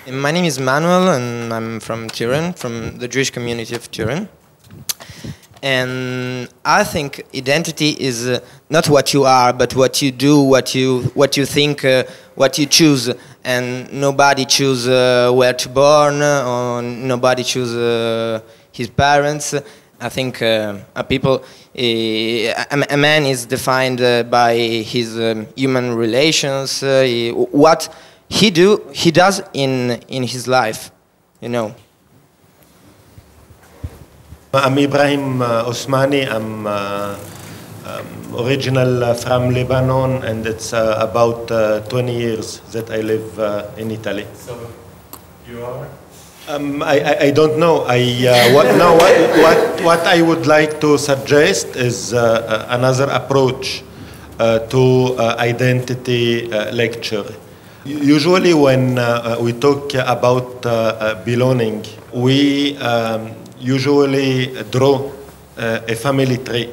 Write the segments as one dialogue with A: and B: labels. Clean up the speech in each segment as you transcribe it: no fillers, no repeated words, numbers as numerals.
A: My name is Manuel, and I'm from Turin, from the Jewish community of Turin. And I think identity is not what you are, but what you do, what you think, what you choose. And nobody choose where to born, or nobody choose his parents. I think a man is defined by his human relations, what he does in his life, you know.
B: I'm Ibrahim Osmani. I'm original from Lebanon, and it's about 20 years that I live in Italy.
C: So, you are?
B: I don't know. What I would like to suggest is another approach to identity lecture. Usually when we talk about belonging, we usually draw a family tree.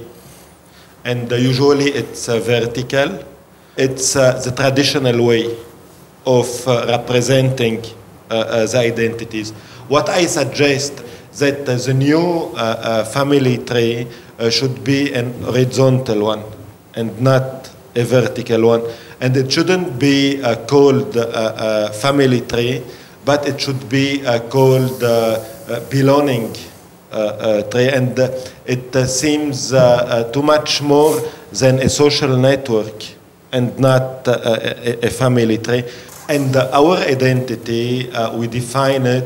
B: And usually it's vertical. It's the traditional way of representing the identities. What I suggest that the new family tree should be an horizontal one and not a vertical one. And it shouldn't be called family tree, but it should be called belonging tree. And it seems too much more than a social network and not a family tree. And our identity, we define it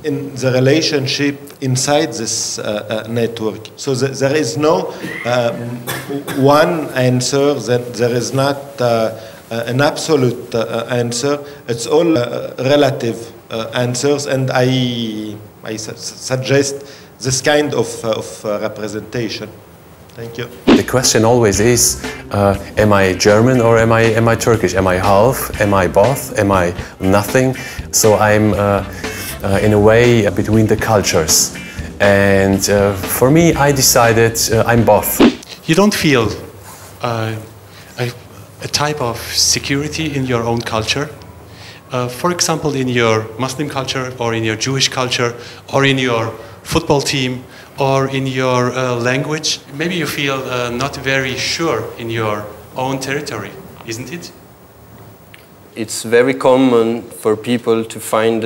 B: in the relationship inside this network. So there is no one answer, there is not an absolute answer. It's all relative answers, and I suggest this kind of representation. Thank you.
D: The question always is, am I German or am I Turkish? Am I half? Am I both? Am I nothing? So I'm in a way between the cultures. And for me, I decided I'm both.
C: You don't feel a type of security in your own culture? For example, in your Muslim culture, or in your Jewish culture, or in your football team, or in your language, maybe you feel not very sure in your own territory, isn't it?
E: It's very common for people to find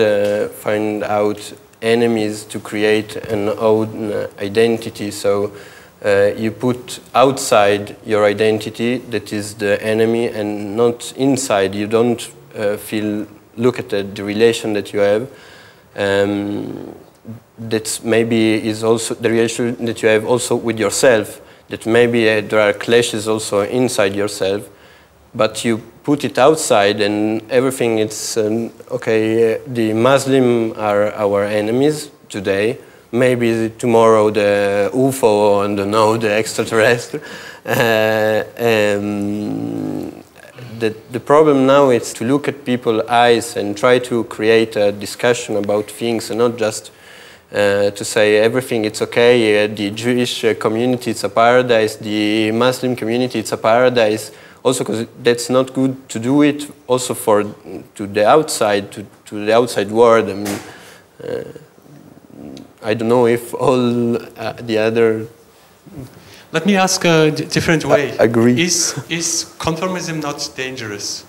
E: out enemies to create an own identity. So you put outside your identity that is the enemy, and not inside. You don't look at the relation that you have. That maybe is also the relation that you have also with yourself, that maybe there are clashes also inside yourself, but you put it outside and everything it's, okay, the Muslims are our enemies today, maybe tomorrow the UFO and the extraterrestrial. The problem now is to look at people's eyes and try to create a discussion about things, and not just to say everything it's okay, the Jewish community it's a paradise, the Muslim community it's a paradise, also because that's not good to do it also to the outside, to the outside world. I mean, I don't know if all the other...
C: Let me ask a different way.
E: Agree.
C: Is conformism not dangerous?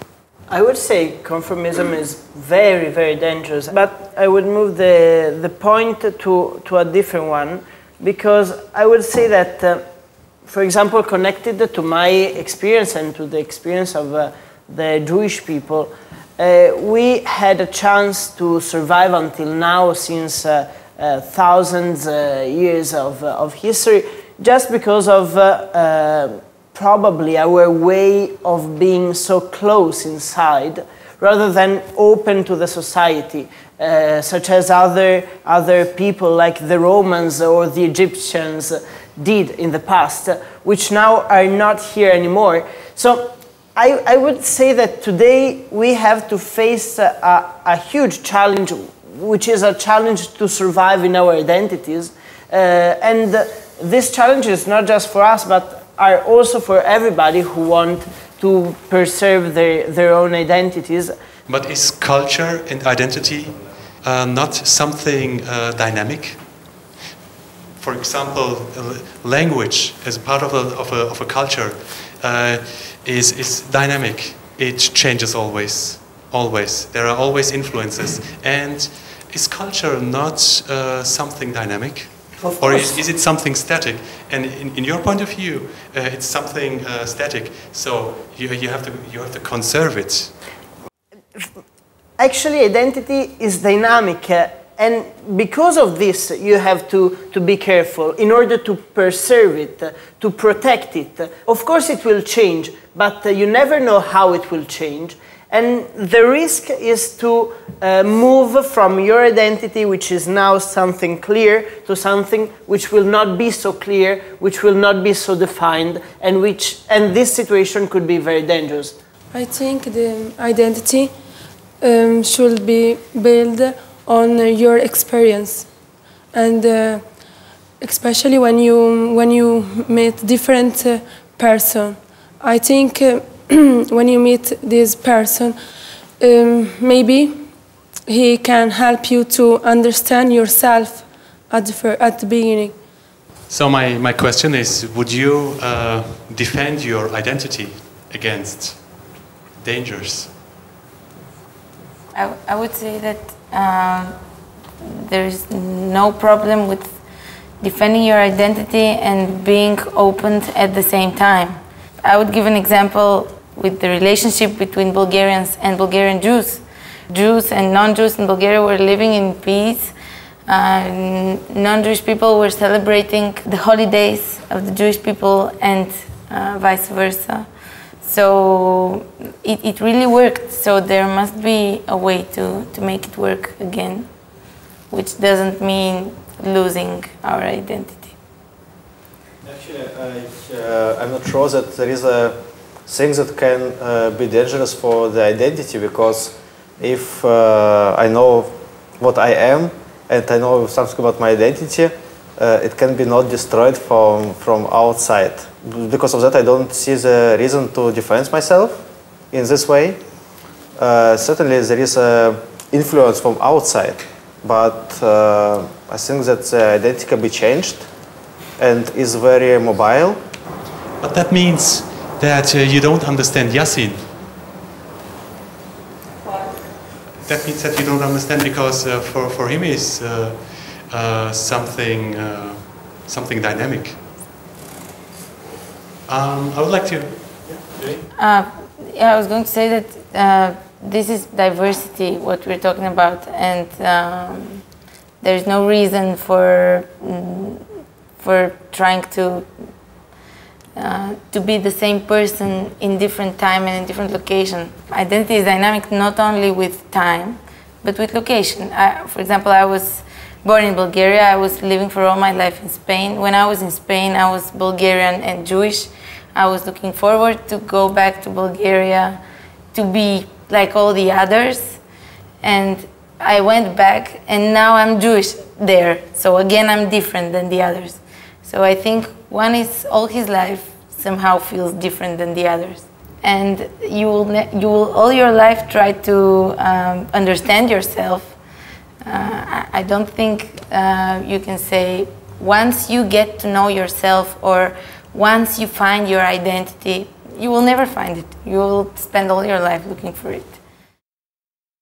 F: I would say conformism is very, very dangerous, but I would move the point to a different one, because I would say that, for example, connected to my experience and to the experience of the Jewish people, we had a chance to survive until now, since thousands years of history, just because of probably our way of being so close inside, rather than open to the society, such as other people like the Romans or the Egyptians did in the past, which now are not here anymore. So I would say that today we have to face a huge challenge, which is a challenge to survive in our identities. And this challenge is not just for us, but are also for everybody who want to preserve their own identities.
C: But is culture and identity not something dynamic? For example, language as part of a culture is dynamic. It changes always. There are always influences. And is culture not something dynamic? Or is it something static? And in your point of view, it's something static. So you have to conserve it.
F: Actually, identity is dynamic. And because of this, you have to be careful in order to preserve it, to protect it. Of course, it will change, but you never know how it will change. And the risk is to move from your identity, which is now something clear, to something which will not be so clear, which will not be so defined, and this situation could be very dangerous.
G: I think the identity should be built on your experience, and especially when you meet different person. I think when you meet this person, maybe he can help you to understand yourself at the beginning.
C: So my question is, would you defend your identity against dangers?
H: I would say that there's no problem with defending your identity and being open at the same time. I would give an example with the relationship between Bulgarians and Bulgarian Jews. Jews and non-Jews in Bulgaria were living in peace. Non-Jewish people were celebrating the holidays of the Jewish people and vice versa. So it really worked. So there must be a way to make it work again, which doesn't mean losing our identity.
I: Actually, I'm not sure that there is a thing that can be dangerous for the identity, because if I know what I am and I know something about my identity, it can be not destroyed from outside. Because of that, I don't see the reason to defend myself in this way. Certainly, there is influence from outside, but I think that the identity can be changed and is very mobile.
C: But that means that you don't understand Yassin. That means that you don't understand, because for him is something dynamic. I would like to.
H: Yeah, I was going to say that this is diversity, what we're talking about, and there's no reason for trying to be the same person in different time and in different location. Identity is dynamic not only with time, but with location. For example, I was born in Bulgaria. I was living for all my life in Spain. When I was in Spain, I was Bulgarian and Jewish. I was looking forward to go back to Bulgaria to be like all the others. And I went back, and now I'm Jewish there. So again, I'm different than the others. So I think one is all his life somehow feels different than the others. And you will all your life try to understand yourself. I don't think you can say once you get to know yourself or once you find your identity, you will never find it. You will spend all your life looking for it.